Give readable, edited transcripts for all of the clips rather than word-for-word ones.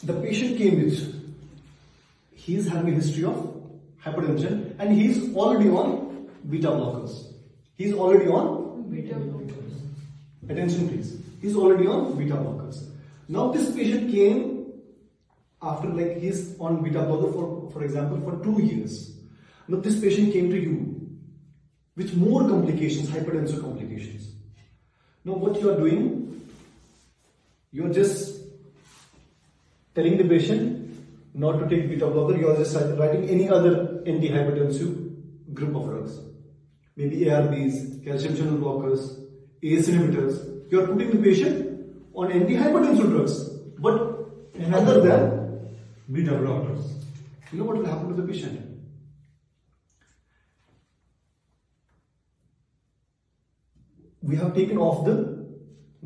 the patient came with, he is having a history of hypertension and he is already on beta blockers. He is already on Beta blockers. attention please. He is already on beta blockers. Now this patient came after, like, he is on beta blocker for example for 2 years. Now this patient came to you with more complications, hypertensive complications. Now what you are doing, you are just telling the patient not to take beta blocker, you are just writing any other antihypertensive group of drugs. Maybe ARBs, calcium channel blockers, ACE inhibitors. You are putting the patient on antihypertensive drugs, but other than beta blockers. You know what will happen to the patient? We have taken off the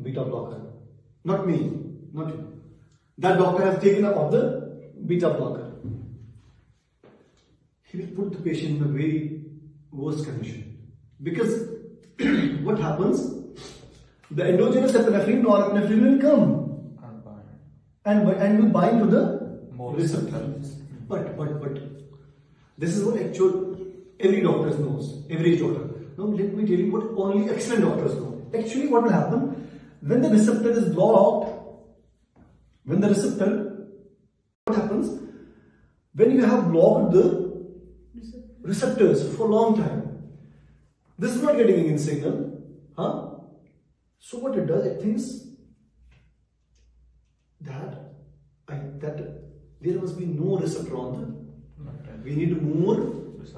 beta blocker. Not me, not you. That doctor has taken off the beta blocker. He will put the patient in a very worse condition. Because what happens? The endogenous epinephrine, norepinephrine will come and will bind to the receptor. But this is what every doctor knows, every doctor. Now let me tell you what only excellent doctors know. Actually what will happen, when the receptor is blocked, what happens? When you have blocked the receptors for a long time, this is not getting any signal. So what it does, it thinks that there must be no receptor on the, we need more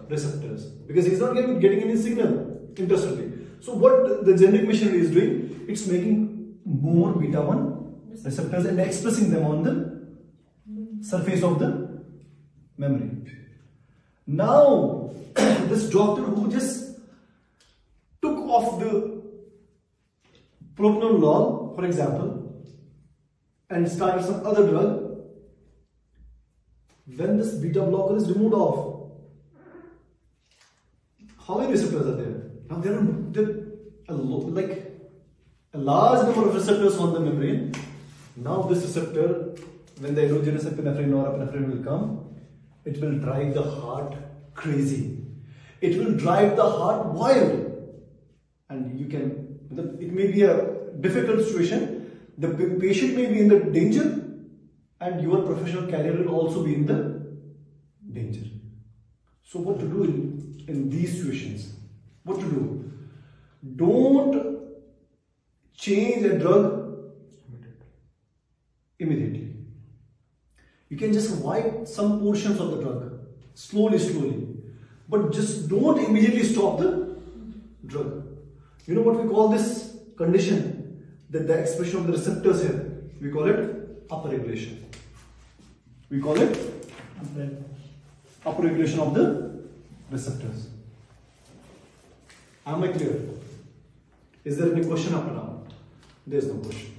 receptors because he's not getting any signal interstitially. So what the generic machinery is doing, it's making more beta 1 receptors and expressing them on the surface of the memory. Now this doctor who just took off the propranolol, for example, and started some other drug, when this beta blocker is removed off, how many receptors are there? Now there are like a large number of receptors on the membrane. Now this receptor, when the endogenous epinephrine or norepinephrine will come, it will drive the heart crazy. It will drive the heart wild. And it may be a difficult situation. The patient may be in the danger and your professional career will also be in the danger. So what to do in these situations? What to do? Don't change a drug immediately. You can just wipe some portions of the drug slowly, but just don't immediately stop the drug. You know what we call this condition? That the expression of the receptors here, we call it upregulation. We call it upregulation of the receptors. Am I clear? Is there any question up to now? There is no question.